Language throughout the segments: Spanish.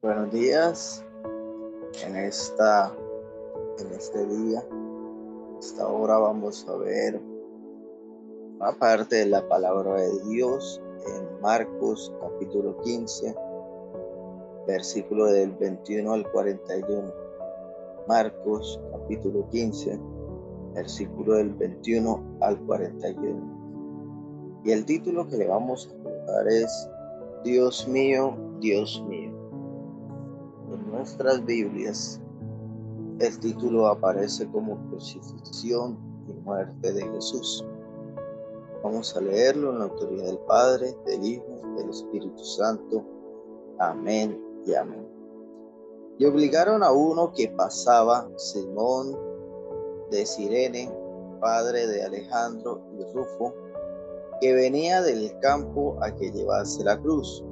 Buenos días en este día, en esta hora vamos a ver una parte de la palabra de Dios en Marcos capítulo 15, versículo del 21 al 41. Marcos capítulo 15, versículo del 21 al 41. Y el título que le vamos a colocar es Dios mío, Dios mío. En nuestras Biblias el título aparece como Crucifixión y muerte de Jesús. Vamos a leerlo en la autoridad del Padre, del Hijo, del Espíritu Santo. Amén y amén. Y obligaron a uno que pasaba, Simón de Cirene, padre de Alejandro y Rufo, que venía del campo a que llevase la cruz,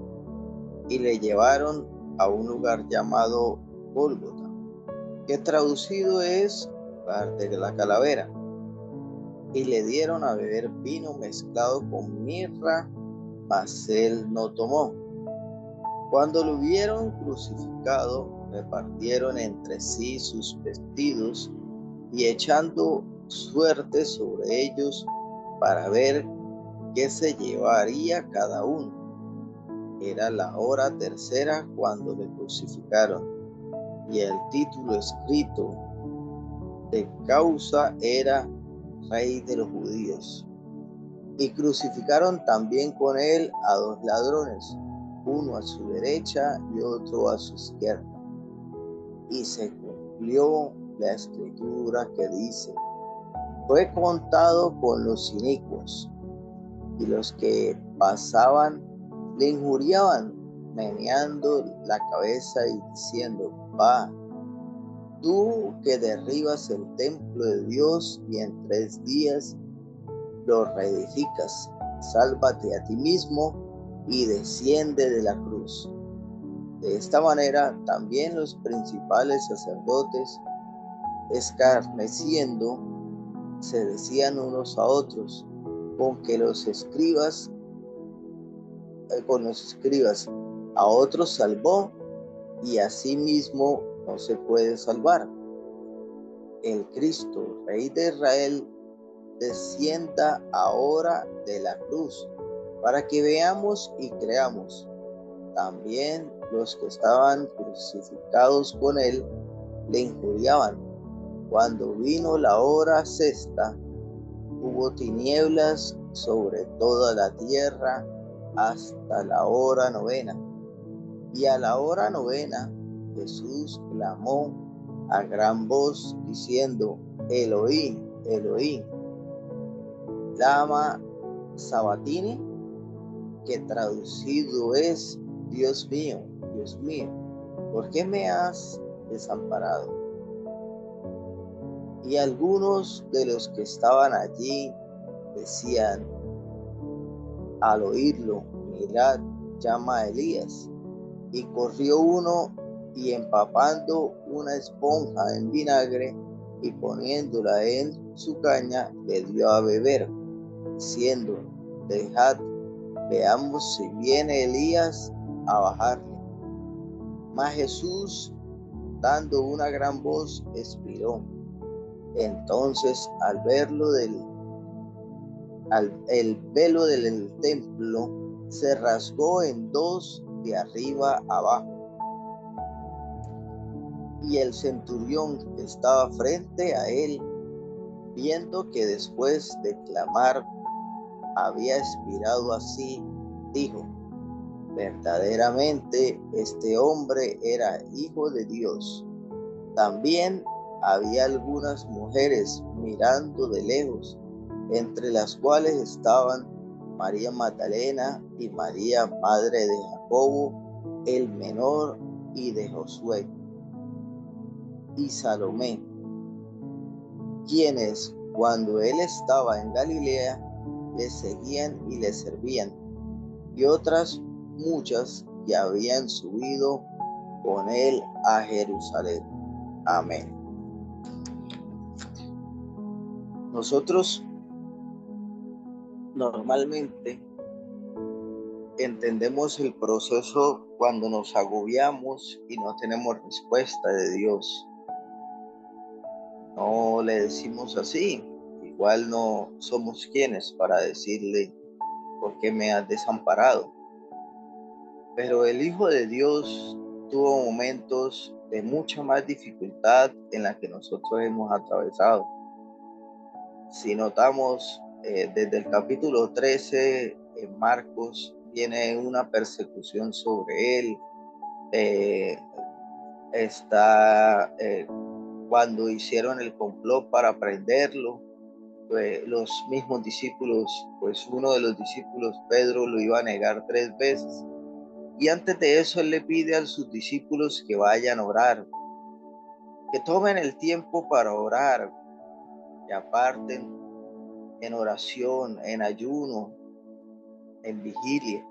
y le llevaron a un lugar llamado Gólgota, que traducido es lugar de la calavera, y le dieron a beber vino mezclado con mirra, mas él no tomó. Cuando lo hubieron crucificado, repartieron entre sí sus vestidos, y echando suerte sobre ellos para ver qué se llevaría cada uno. Era la hora tercera cuando le crucificaron, y el título escrito de causa era Rey de los Judíos. Y crucificaron también con él a dos ladrones, uno a su derecha y otro a su izquierda. Y se cumplió la escritura que dice: fue contado con los inicuos. Y los que pasaban le injuriaban, meneando la cabeza y diciendo: va, tú que derribas el templo de Dios y en 3 días lo reedificas, sálvate a ti mismo y desciende de la cruz. De esta manera también los principales sacerdotes, escarneciendo, se decían unos a otros: con los escribas a otros salvó, y a sí mismo no se puede salvar. El Cristo, Rey de Israel, descienda ahora de la cruz, para que veamos y creamos. También los que estaban crucificados con él le injuriaban. Cuando vino la hora sexta, hubo tinieblas sobre toda la tierra hasta la hora novena. Y a la hora novena Jesús clamó a gran voz diciendo: Elohí, Elohí, lama sabatini, que traducido es: Dios mío, ¿por qué me has desamparado? Y algunos de los que estaban allí decían al oírlo: mirad, llama a Elías. Y corrió uno, y empapando una esponja en vinagre y poniéndola en su caña, le dio a beber, diciendo: dejad, veamos si viene Elías a bajarle. Mas Jesús, dando una gran voz, expiró. Entonces el velo del templo se rasgó en dos de arriba abajo. Y el centurión que estaba frente a él, viendo que después de clamar había expirado así, dijo: verdaderamente este hombre era hijo de Dios. También había algunas mujeres mirando de lejos, entre las cuales estaban María Magdalena y María, madre de Jacobo el menor y de Josué, y Salomé, quienes, cuando él estaba en Galilea, le seguían y le servían, y otras muchas que habían subido con él a Jerusalén. Amén. Nosotros normalmente entendemos el proceso cuando nos agobiamos y no tenemos respuesta de Dios. No le decimos así, igual no somos quienes para decirle por qué me has desamparado. Pero el Hijo de Dios tuvo momentos de mucha más dificultad en la que nosotros hemos atravesado. Si notamos, desde el capítulo 13 en Marcos viene una persecución sobre él. Eh, está cuando hicieron el complot para prenderlo, los mismos discípulos, pues uno de los discípulos, Pedro, lo iba a negar 3 veces. Y antes de eso, él le pide a sus discípulos que vayan a orar, que tomen el tiempo para orar, que aparten en oración, en ayuno, en vigilia.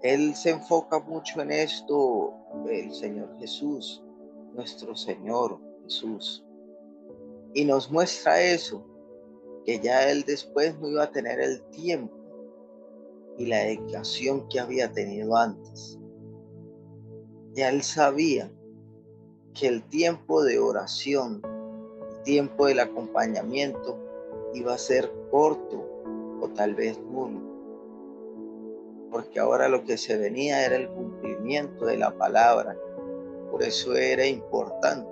Él se enfoca mucho en esto, el Señor Jesús, nuestro Señor Jesús. Y nos muestra eso, que ya él después no iba a tener el tiempo y la dedicación que había tenido antes. Ya él sabía que el tiempo de oración, el tiempo del acompañamiento iba a ser corto o tal vez nulo, porque ahora lo que se venía era el cumplimiento de la palabra. Por eso era importante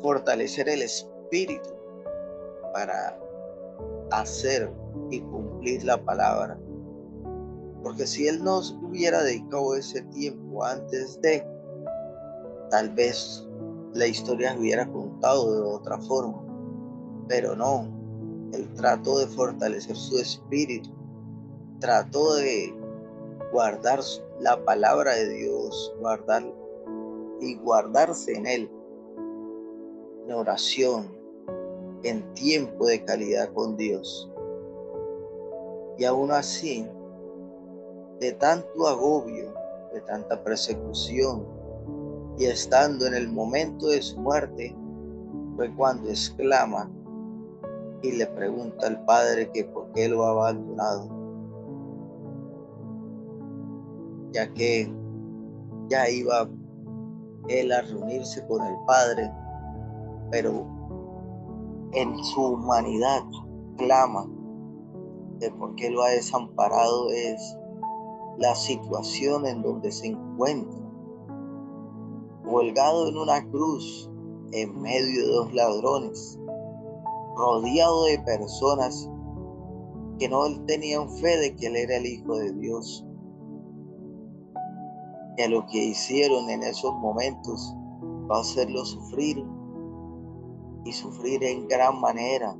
fortalecer el espíritu para hacer y cumplir la palabra. Porque si él nos hubiera dedicado ese tiempo antes de, tal vez la historia se hubiera contado de otra forma. Pero no, él trató de fortalecer su espíritu, trató de guardar la palabra de Dios, guardarse en él, en oración, en tiempo de calidad con Dios. Y aún así, de tanto agobio, de tanta persecución, y estando en el momento de su muerte, fue cuando exclama y le pregunta al Padre que por qué lo ha abandonado, ya que ya iba él a reunirse con el Padre, pero en su humanidad clama de por qué lo ha desamparado es la situación en donde se encuentra, colgado en una cruz en medio de 2 ladrones, rodeado de personas que no tenían fe de que él era el Hijo de Dios. Que lo que hicieron en esos momentos va a hacerlo sufrir y sufrir en gran manera,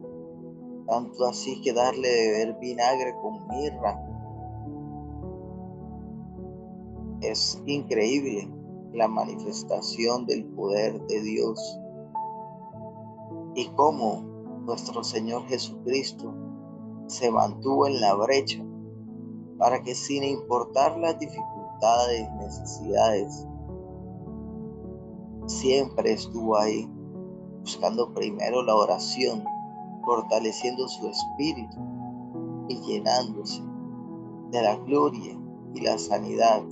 tanto así que darle de beber vinagre con mirra. Es increíble la manifestación del poder de Dios y cómo nuestro Señor Jesucristo se mantuvo en la brecha para que, sin importar las dificultades, necesidades, siempre estuvo ahí, buscando primero la oración, fortaleciendo su espíritu y llenándose de la gloria y la sanidad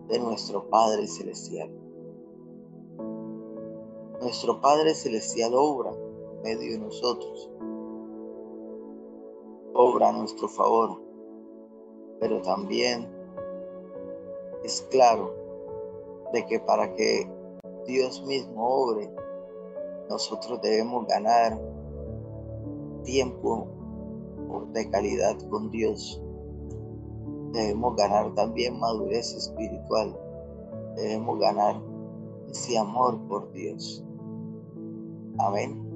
de nuestro Padre Celestial. Nuestro Padre Celestial obra en medio de nosotros, obra a nuestro favor, pero también es claro de que para que Dios mismo obre, nosotros debemos ganar tiempo de calidad con Dios. Debemos ganar también madurez espiritual. Debemos ganar ese amor por Dios. Amén.